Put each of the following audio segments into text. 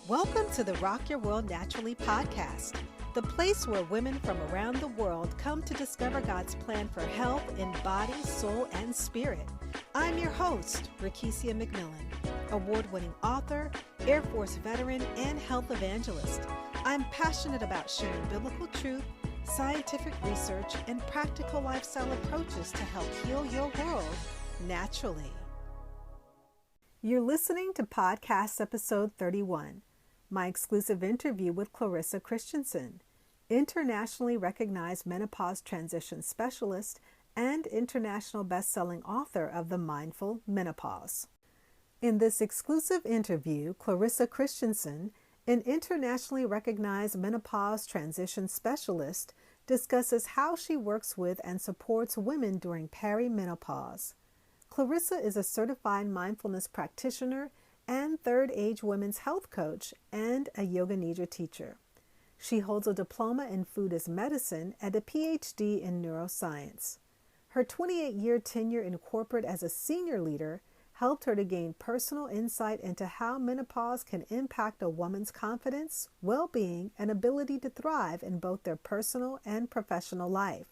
Welcome to the Rock Your World Naturally podcast, the place where women from around the world come to discover God's plan for health in body, soul, and spirit. I'm your host, Rakisia McMillan, award-winning author, Air Force veteran, and health evangelist. I'm passionate about sharing biblical truth, scientific research, and practical lifestyle approaches to help heal your world naturally. You're listening to podcast episode 31, my exclusive interview with Clarissa Kristjansson, internationally recognized menopause transition specialist and international best-selling author of the Mindful Menopause. In this exclusive interview, Clarissa Kristjansson, an internationally recognized menopause transition specialist, discusses how she works with and supports women during perimenopause. Clarissa is a certified mindfulness practitioner and third age women's health coach and a yoga nidra teacher. She holds a diploma in food as medicine and a Ph.D. in neuroscience. Her 28-year tenure in corporate as a senior leader helped her to gain personal insight into how menopause can impact a woman's confidence, well-being, and ability to thrive in both their personal and professional life.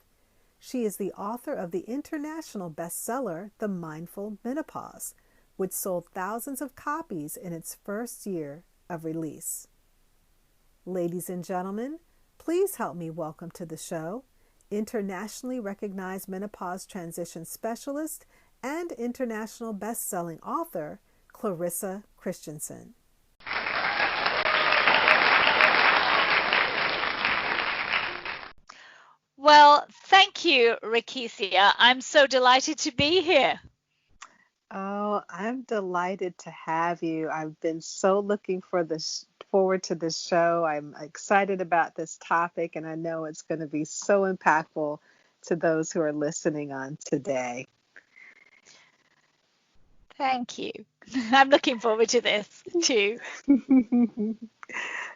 She is the author of the international bestseller, The Mindful Menopause, which sold thousands of copies in its first year of release. Ladies and gentlemen, please help me welcome to the show internationally recognized menopause transition specialist and international best-selling author, Clarissa Kristjansson. Well, thank you, Rakisia. I'm so delighted to be here. Oh, I'm delighted to have you. I've been so looking forward to this show. I'm excited about this topic, and I know it's going to be so impactful to those who are listening on today. Thank you. I'm looking forward to this too.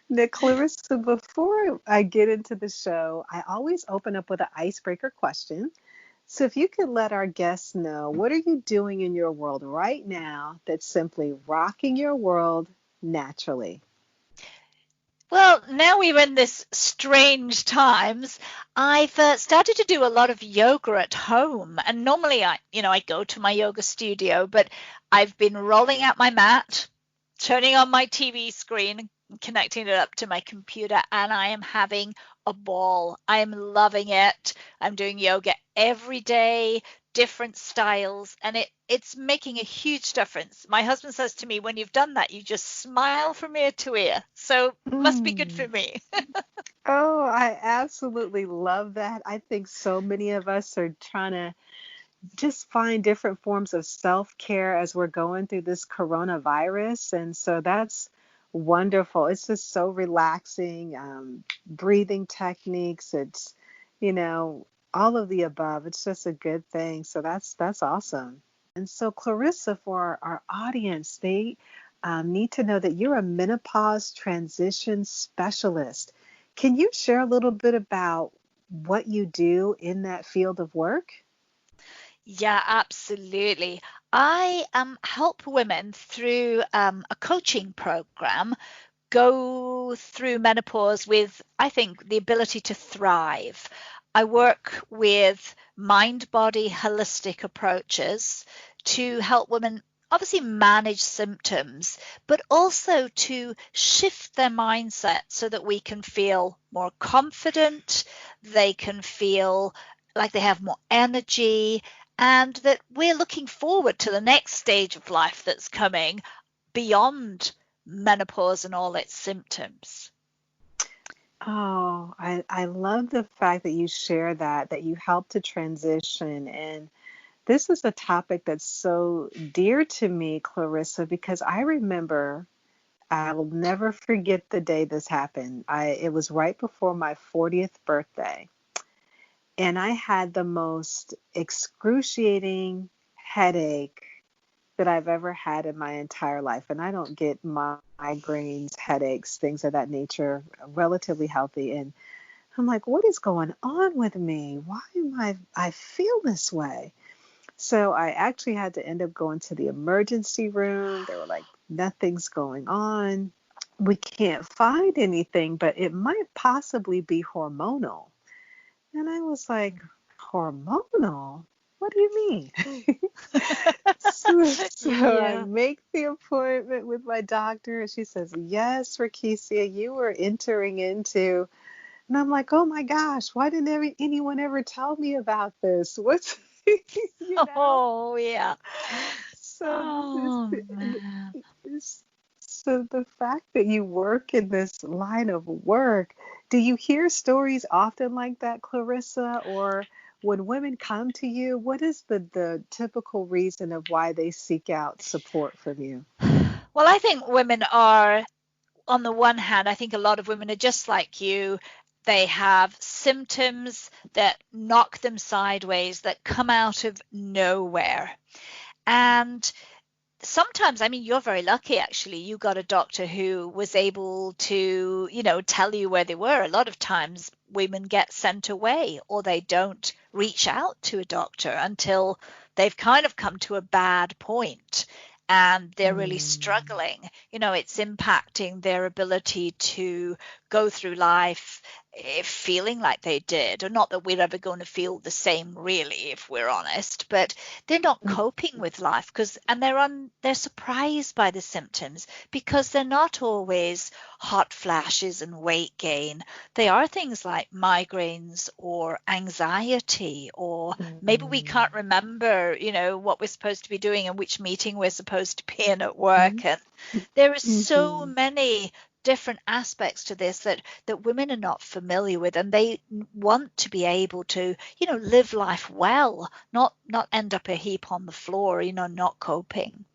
Now, Clarissa, before I get into the show, I always open up with an icebreaker question. So if you could let our guests know, what are you doing in your world right now that's simply rocking your world naturally? Well, now we're in this strange times. I've started to do a lot of yoga at home, and normally I go to my yoga studio, but I've been rolling out my mat, turning on my TV screen, connecting it up to my computer, and I am having a ball. I'm loving it. I'm doing yoga every day, different styles, and it's making a huge difference. My husband says to me, when you've done that, you just smile from ear to ear. So must be good for me. Oh, I absolutely love that. I think so many of us are trying to just find different forms of self-care as we're going through this coronavirus. And so that's wonderful. It's just so relaxing. Breathing techniques. It's, all of the above. It's just a good thing. So that's awesome. And so Clarissa, for our audience, they need to know that you're a menopause transition specialist. Can you share a little bit about what you do in that field of work? Yeah, absolutely. I help women through a coaching program go through menopause with, I think, the ability to thrive. I work with mind-body holistic approaches to help women obviously manage symptoms, but also to shift their mindset so that we can feel more confident, they can feel like they have more energy, and that we're looking forward to the next stage of life that's coming beyond menopause and all its symptoms. Oh, I love the fact that you share that you help to transition. And this is a topic that's so dear to me, Clarissa, because I remember, I will never forget the day this happened. It was right before my 40th birthday. And I had the most excruciating headache that I've ever had in my entire life. And I don't get migraines, headaches, things of that nature, relatively healthy. And I'm like, what is going on with me? Why am I feel this way? So I actually had to end up going to the emergency room. They were like, nothing's going on. we can't find anything, but it might possibly be hormonal. And I was like, hormonal? What do you mean? So I Yeah. make the appointment with my doctor, and she says, yes, Rakesia, you were entering into. And I'm like, oh my gosh, why didn't anyone ever tell me about this? What's, you know? Oh, yeah. So Oh, man. this, so the fact that you work in this line of work, do you hear stories often like that, Clarissa? Or when women come to you, what is the typical reason of why they seek out support from you? Well, I think women are, on the one hand, I think a lot of women are just like you. They have symptoms that knock them sideways, that come out of nowhere. And sometimes, I mean, you're very lucky actually. You got a doctor who was able to, tell you where they were. A lot of times women get sent away or they don't reach out to a doctor until they've kind of come to a bad point and they're really Mm, struggling. It's impacting their ability to go through life feeling like they did, or not that we're ever going to feel the same really, if we're honest, but they're not mm, coping with life and they're surprised by the symptoms because they're not always hot flashes and weight gain. They are things like migraines or anxiety, or maybe we mm, can't remember, what we're supposed to be doing and which meeting we're supposed to be in at work. mm, And there are so mhm. many different aspects to this that women are not familiar with, and they want to be able to live life well, not end up a heap on the floor, not coping.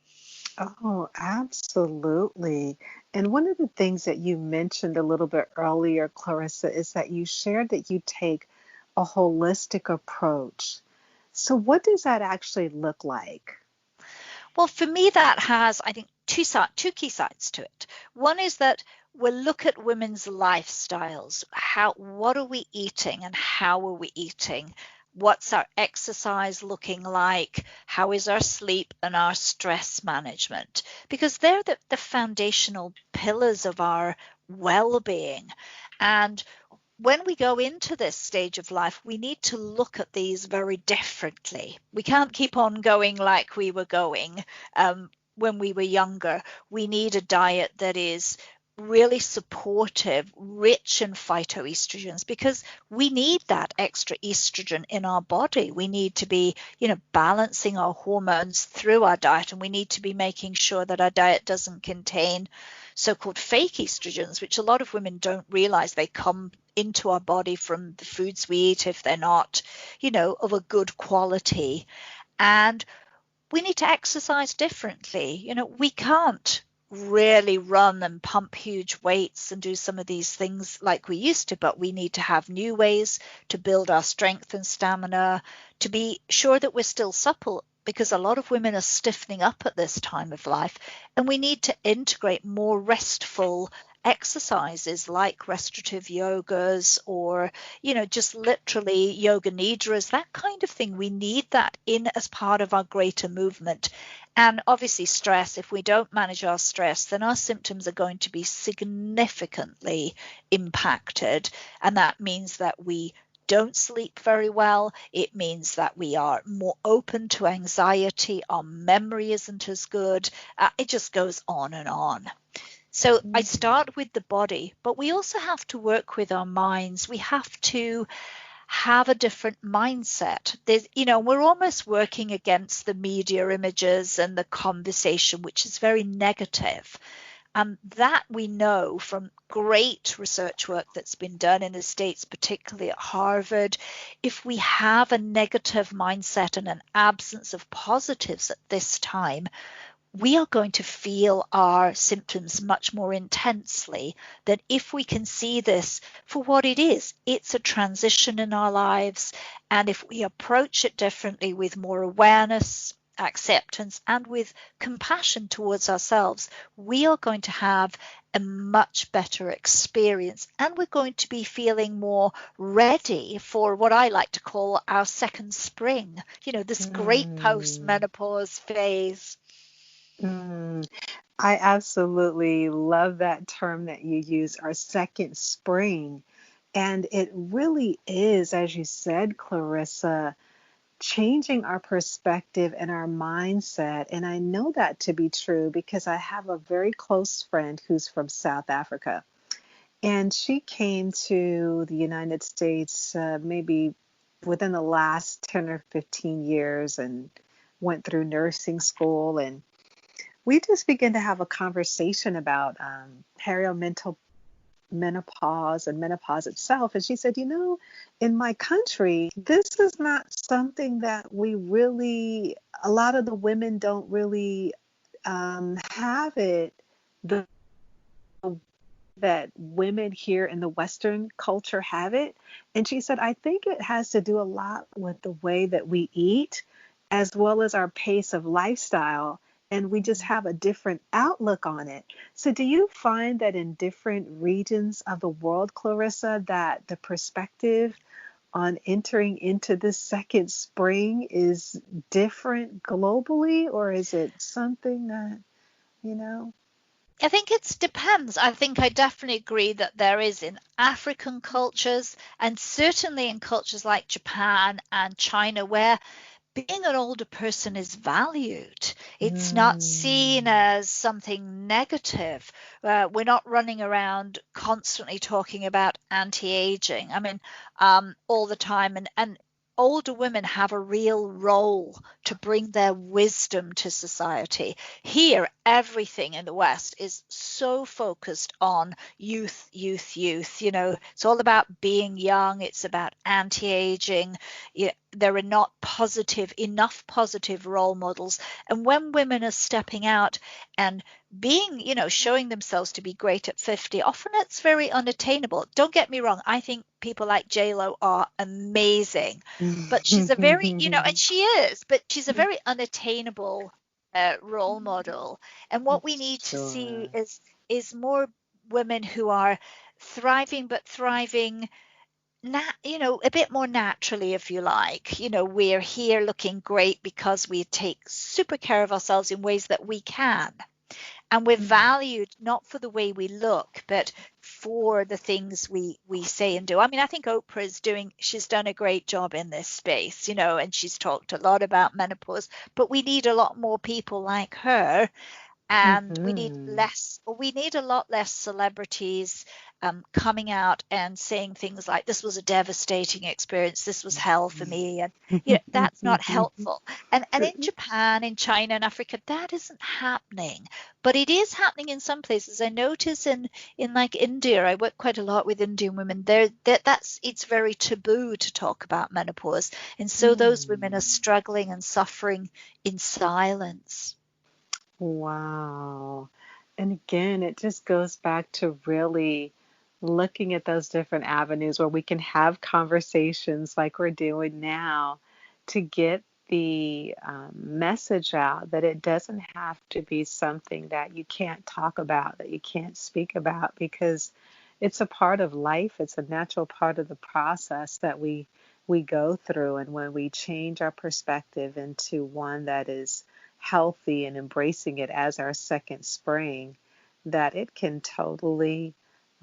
Oh, absolutely. And one of the things that you mentioned a little bit earlier, Clarissa, is that you shared that you take a holistic approach. So what does that actually look like? Well, for me, that has, I think, two key sides to it. One is that we'll look at women's lifestyles. What are we eating and how are we eating? What's our exercise looking like? How is our sleep and our stress management? Because they're the foundational pillars of our well-being. And when we go into this stage of life, we need to look at these very differently. We can't keep on going like we were going when we were younger. We need a diet that is really supportive, rich in phytoestrogens, because we need that extra estrogen in our body. We need to be, balancing our hormones through our diet, and we need to be making sure that our diet doesn't contain so-called fake estrogens, which a lot of women don't realize they come into our body from the foods we eat if they're not, of a good quality. And we need to exercise differently. We can't really run and pump huge weights and do some of these things like we used to, but we need to have new ways to build our strength and stamina, to be sure that we're still supple, because a lot of women are stiffening up at this time of life, and we need to integrate more restful exercises like restorative yogas, or just literally yoga nidras, that kind of thing. We need that in as part of our greater movement. And obviously stress, if we don't manage our stress, then our symptoms are going to be significantly impacted, and that means that we don't sleep very well. It means that we are more open to anxiety. Our memory isn't as good. It just goes on and on. So I Mhm. start with the body, but we also have to work with our minds. We have to have a different mindset. We're almost working against the media images and the conversation, which is very negative. And that we know from great research work that's been done in the States, particularly at Harvard. If we have a negative mindset and an absence of positives at this time, we are going to feel our symptoms much more intensely than if we can see this for what it is. It's a transition in our lives. And if we approach it differently with more awareness, acceptance, and with compassion towards ourselves, we are going to have a much better experience, and we're going to be feeling more ready for what I like to call our second spring, this great Mm, post-menopause phase. mm. I absolutely love that term that you use, our second spring. And it really is, as you said, Clarissa, changing our perspective and our mindset. And I know that to be true because I have a very close friend who's from South Africa. And she came to the United States maybe within the last 10 or 15 years and went through nursing school. And we just began to have a conversation about perimenopause and menopause itself. And she said, in my country, this is not something that a lot of the women don't really have it the that women here in the Western culture have it. And she said, I think it has to do a lot with the way that we eat, as well as our pace of lifestyle. And we just have a different outlook on it. So do you find that in different regions of the world, Clarissa, that the perspective on entering into this second spring is different globally, or is it something that, you know? I think it depends. I think I definitely agree that there is in African cultures and certainly in cultures like Japan and China where being an older person is valued. It's not seen Mm. as something negative. We're not running around constantly talking about anti-aging. I mean, all the time. And older women have a real role to bring their wisdom to society. Here, everything in the West is so focused on youth, youth, youth. It's all about being young. It's about anti-aging. There are not enough positive role models. And when women are stepping out and being, showing themselves to be great at 50, often it's very unattainable. Don't get me wrong. I think people like JLo are amazing, but she's a very, and she is, but she's a very unattainable role model. And what we need to see Sure. is more women who are thriving, but thriving a bit more naturally, if you like. We're here looking great because we take super care of ourselves in ways that we can. And we're valued not for the way we look, but for the things we say and do. I mean, I think she's done a great job in this space, and she's talked a lot about menopause, but we need a lot more people like her. And Mm-hmm. we need a lot less celebrities coming out and saying things like, this was a devastating experience, this was hell for me. And that's not helpful. And in Japan, in China, and Africa, that isn't happening. But it is happening in some places. I notice in like India, I work quite a lot with Indian women there, it's very taboo to talk about menopause. And so those women are Mm. struggling and suffering in silence. Wow. And again, it just goes back to really looking at those different avenues where we can have conversations like we're doing now to get the message out that it doesn't have to be something that you can't talk about, that you can't speak about, because it's a part of life. It's a natural part of the process that we go through. And when we change our perspective into one that is healthy and embracing it as our second spring, that it can totally,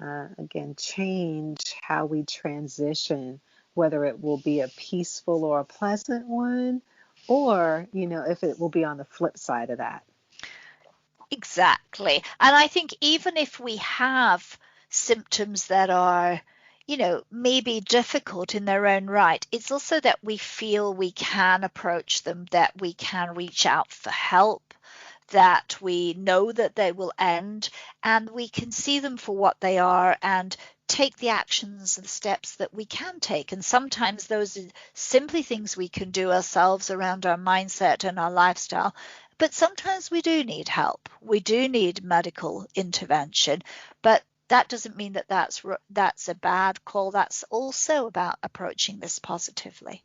again, change how we transition, whether it will be a peaceful or a pleasant one, or, if it will be on the flip side of that. Exactly. And I think even if we have symptoms that are, maybe difficult in their own right, it's also that we feel we can approach them, that we can reach out for help, that we know that they will end, and we can see them for what they are and take the actions and steps that we can take. And sometimes those are simply things we can do ourselves around our mindset and our lifestyle. But sometimes we do need help. We do need medical intervention. But that doesn't mean that that's a bad call. That's also about approaching this positively.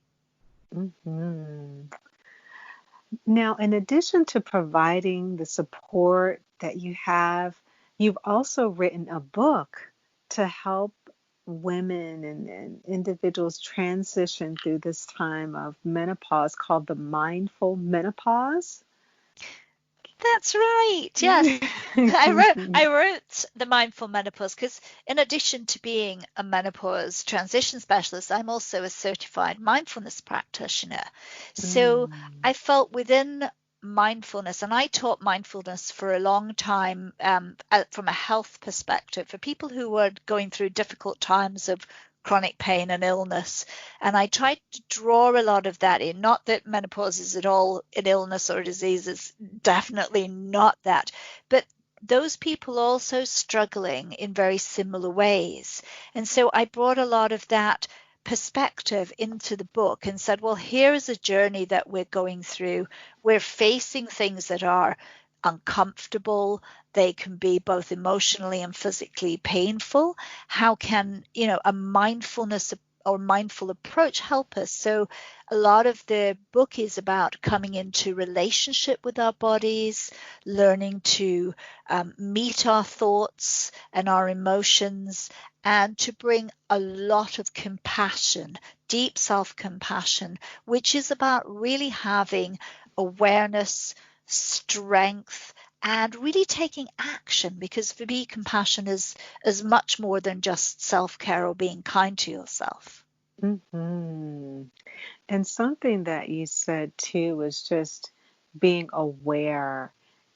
Hmm. Now, in addition to providing the support that you have, you've also written a book to help women and individuals transition through this time of menopause called the Mindful Menopause. That's right. Yes. I wrote the Mindful Menopause because in addition to being a menopause transition specialist, I'm also a certified mindfulness practitioner. So Mm, I felt within mindfulness, and I taught mindfulness for a long time from a health perspective for people who were going through difficult times of chronic pain and illness. And I tried to draw a lot of that in. Not that menopause is at all an illness or a disease, it's definitely not that. But those people also struggling in very similar ways. And so I brought a lot of that perspective into the book and said, well, here is a journey that we're going through. We're facing things that are uncomfortable. They can be both emotionally and physically painful. How can, a mindfulness or mindful approach help us? So a lot of the book is about coming into relationship with our bodies, learning to meet our thoughts and our emotions, and to bring a lot of compassion, deep self-compassion, which is about really having awareness, strength, and really taking action, because for me compassion is much more than just self-care or being kind to yourself. hmm And something that you said too was just being aware.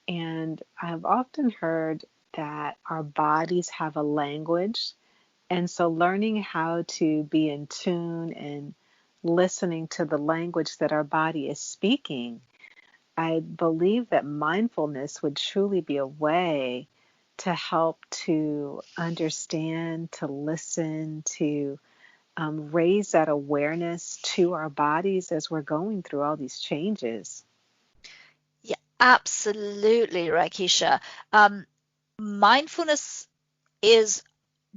And I've often heard that our bodies have a language. And so learning how to be in tune and listening to the language that our body is speaking, I believe that mindfulness would truly be a way to help to understand, to listen, to raise that awareness to our bodies as we're going through all these changes. Yeah, absolutely, Raikisha. Mindfulness is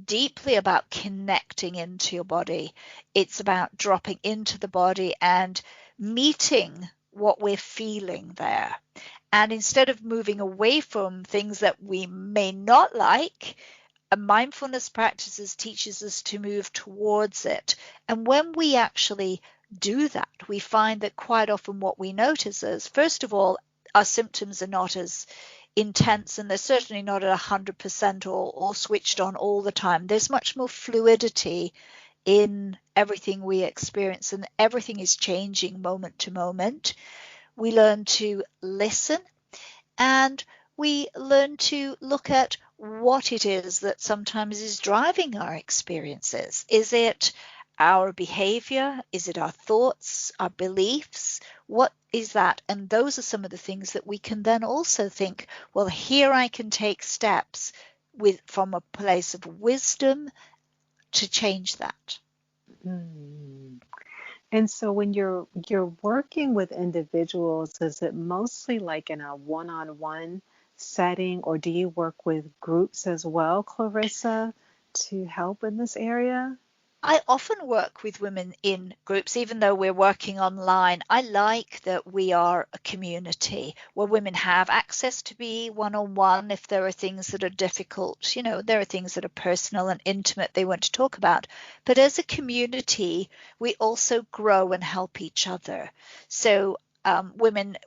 deeply about connecting into your body. It's about dropping into the body and meeting what we're feeling there. And instead of moving away from things that we may not like, a mindfulness practices teaches us to move towards it. And when we actually do that, we find that quite often what we notice is, first of all, our symptoms are not as intense, and they're certainly not at 100% or switched on all the time. There's much more fluidity in everything we experience, and everything is changing moment to moment. We learn to listen, and we learn to look at what it is that sometimes is driving our experiences. Is it our behavior? Is it our thoughts, our beliefs? What is that? And those are some of the things that we can then also think, well, here I can take steps from a place of wisdom to change that. Mm. And so when you're working with individuals, is it mostly like in a one-on-one setting, or do you work with groups as well, Clarissa, to help in this area? I often work with women in groups, even though we're working online. I like that we are a community where women have access to be one-on-one if there are things that are difficult. There are things that are personal and intimate they want to talk about. But as a community, we also grow and help each other. So women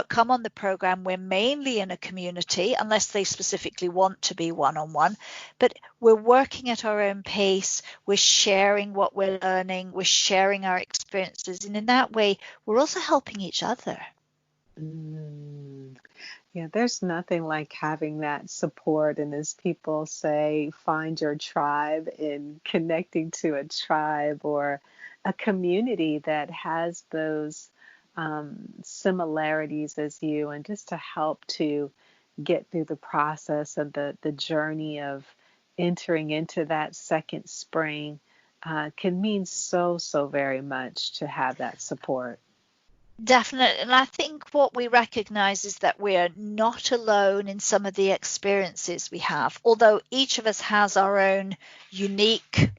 come on the program. We're mainly in a community, unless they specifically want to be one-on-one, but we're working at our own pace. We're sharing what we're learning. We're sharing our experiences. And in that way, we're also helping each other. Mm. Yeah, there's nothing like having that support. And as people say, find your tribe, in connecting to a tribe or a community that has those similarities as you, and just to help to get through the process of the journey of entering into that second spring can mean so, so very much to have that support. Definitely. And I think what we recognize is that we're not alone in some of the experiences we have, although each of us has our own unique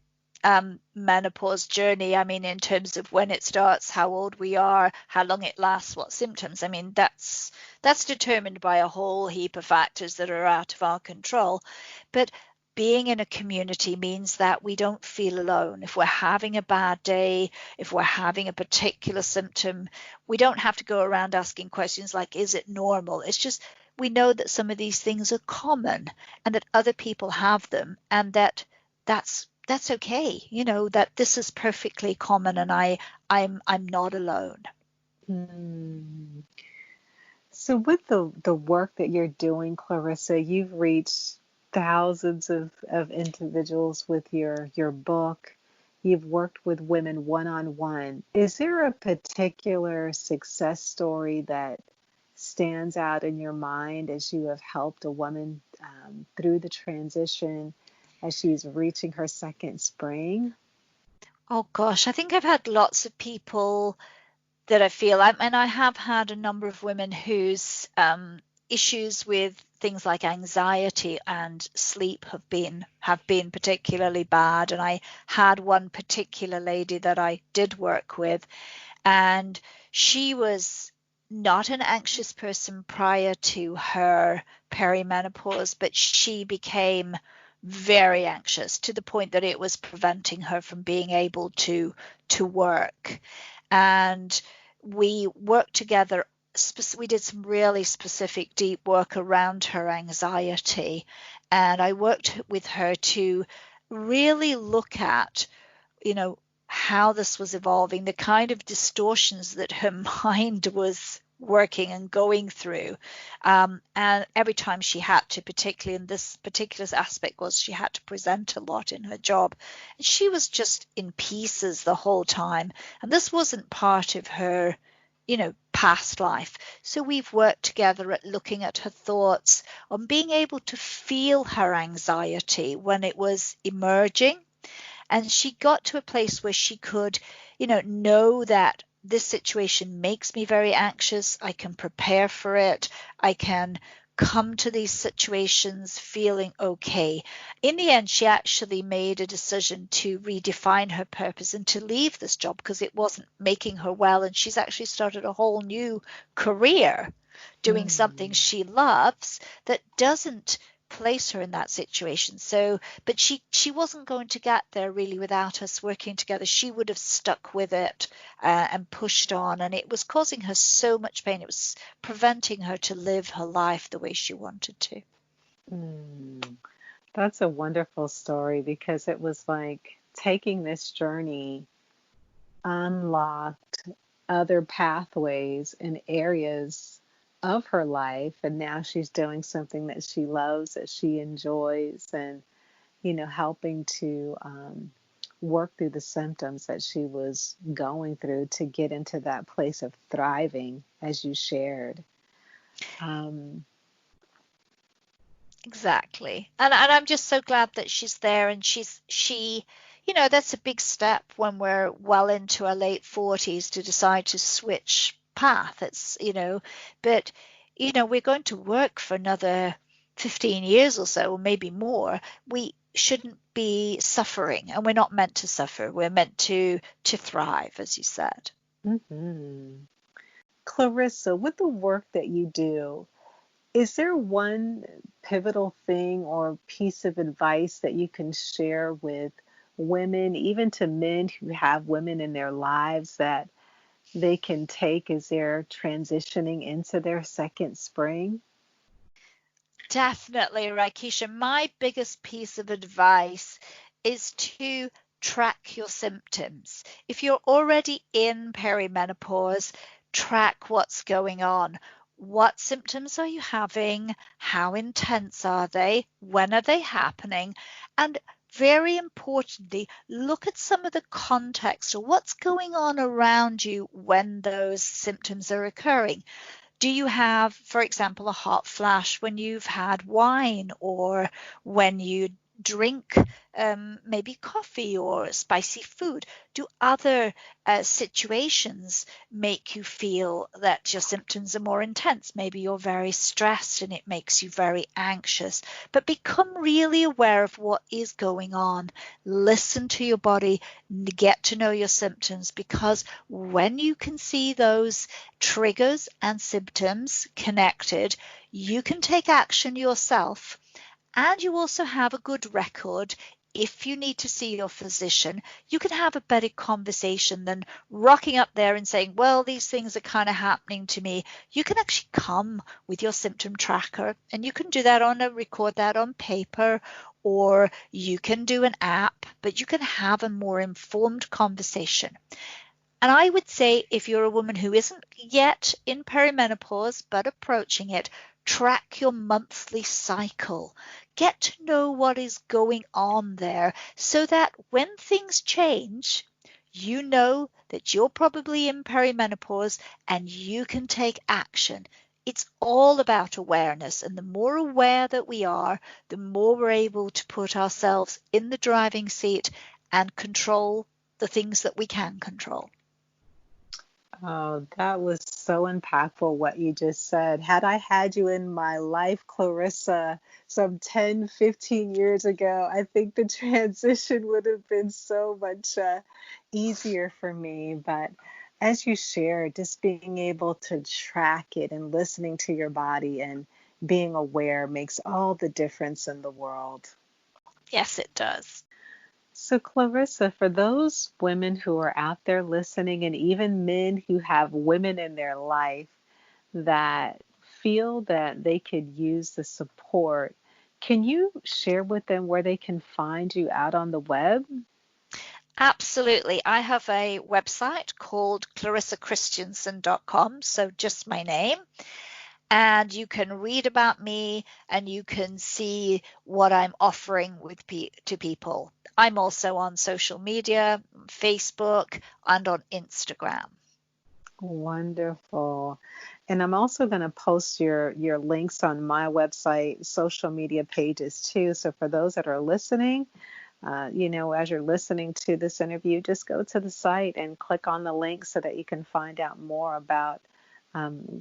menopause journey. I mean, in terms of when it starts, how old we are, how long it lasts, what symptoms. I mean, that's determined by a whole heap of factors that are out of our control. But being in a community means that we don't feel alone. If we're having a bad day, if we're having a particular symptom, we don't have to go around asking questions like, is it normal? It's just we know that some of these things are common and that other people have them, and that's okay, that this is perfectly common, and I'm not alone. Mm. So with the work that you're doing, Clarissa, you've reached thousands of individuals with your book. You've worked with women one-on-one. Is there a particular success story that stands out in your mind as you have helped a woman through the transition as she's reaching her second spring? Oh gosh, I think I've had lots of people that I feel, and I have had a number of women whose issues with things like anxiety and sleep have been particularly bad. And I had one particular lady that I did work with, and she was not an anxious person prior to her perimenopause, but she became very anxious to the point that it was preventing her from being able to work. And we worked together. We did some really specific deep work around her anxiety, and I worked with her to really look at, how this was evolving, the kind of distortions that her mind was working and going through. And every time she had to, particularly in this particular aspect, was she had to present a lot in her job. And she was just in pieces the whole time. And this wasn't part of her, past life. So we've worked together at looking at her thoughts, on being able to feel her anxiety when it was emerging. And she got to a place where she could, know that this situation makes me very anxious. I can prepare for it. I can come to these situations feeling okay. In the end, she actually made a decision to redefine her purpose and to leave this job because it wasn't making her well. And she's actually started a whole new career doing something she loves that doesn't place her in that situation. So, but she wasn't going to get there really without us working together. She would have stuck with it and pushed on, and it was causing her so much pain. It was preventing her to live her life the way she wanted to. That's a wonderful story, because it was like taking this journey unlocked other pathways and areas of her life, and now she's doing something that she loves, that she enjoys, and helping to work through the symptoms that she was going through to get into that place of thriving, as you shared. Exactly. And I'm just so glad that she's there, and she that's a big step when we're well into our late 40s to decide to switch path. It's but we're going to work for another 15 years or so, or maybe more. We shouldn't be suffering, and we're not meant to suffer. We're meant to thrive, as you said. Mm-hmm. Clarissa, with the work that you do, is there one pivotal thing or piece of advice that you can share with women, even to men who have women in their lives, that they can take as they're transitioning into their second spring? Definitely, Raikisha. My biggest piece of advice is to track your symptoms. If you're already in perimenopause, track what's going on. What symptoms are you having? How intense are they? When are they happening? And very importantly, look at some of the context, or what's going on around you when those symptoms are occurring. Do you have, for example, a hot flash when you've had wine, or when you drink maybe coffee or spicy food? Do other situations make you feel that your symptoms are more intense? Maybe you're very stressed and it makes you very anxious. But become really aware of what is going on. Listen to your body, get to know your symptoms, because when you can see those triggers and symptoms connected, you can take action yourself. And you also have a good record if you need to see your physician, you can have a better conversation than rocking up there and saying, well, these things are kind of happening to me. You can actually come with your symptom tracker, and you can do that record that on paper, or you can do an app, but you can have a more informed conversation. And I would say if you're a woman who isn't yet in perimenopause but approaching it, track your monthly cycle. Get to know what is going on there so that when things change, you know that you're probably in perimenopause and you can take action. It's all about awareness, and the more aware that we are, the more we're able to put ourselves in the driving seat and control the things that we can control. Oh, that was so impactful what you just said. Had I had you in my life, Clarissa, some 10, 15 years ago, I think the transition would have been so much easier for me. But as you shared, just being able to track it and listening to your body and being aware makes all the difference in the world. Yes, it does. So, Clarissa, for those women who are out there listening, and even men who have women in their life that feel that they could use the support, can you share with them where they can find you out on the web? Absolutely. I have a website called ClarissaKristjansson.com, so just my name. And you can read about me and you can see what I'm offering to people. I'm also on social media, Facebook, and on Instagram. Wonderful. And I'm also going to post your links on my website, social media pages too. So for those that are listening, as you're listening to this interview, just go to the site and click on the link so that you can find out more about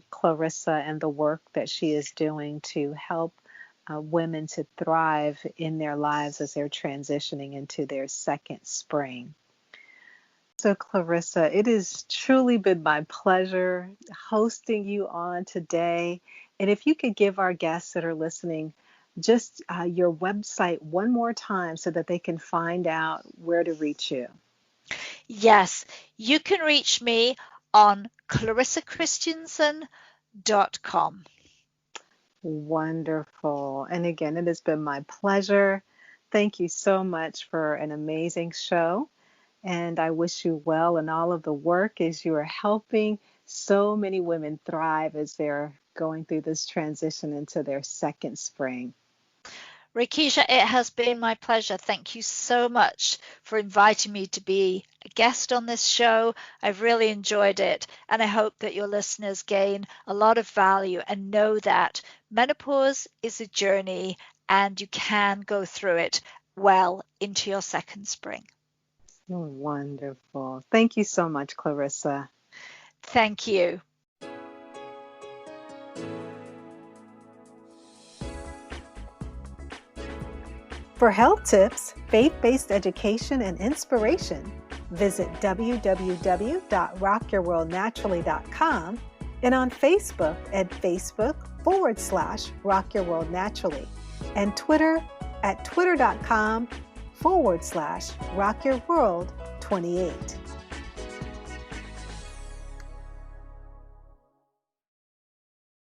Clarissa and the work that she is doing to help women to thrive in their lives as they're transitioning into their second spring. So, Clarissa, it has truly been my pleasure hosting you on today. And if you could give our guests that are listening just your website one more time so that they can find out where to reach you. Yes, you can reach me on ClarissaKristjansson.com. Wonderful. And again, it has been my pleasure. Thank you so much for an amazing show. And I wish you well in all of the work as you are helping so many women thrive as they're going through this transition into their second spring. Rakisha, it has been my pleasure. Thank you so much for inviting me to be a guest on this show. I've really enjoyed it, and I hope that your listeners gain a lot of value and know that menopause is a journey and you can go through it well into your second spring. Wonderful. Thank you so much, Clarissa. Thank you. For health tips, faith-based education, and inspiration, visit www.rockyourworldnaturally.com and on Facebook at Facebook.com/rockyourworldnaturally and Twitter at twitter.com/rockyourworld28.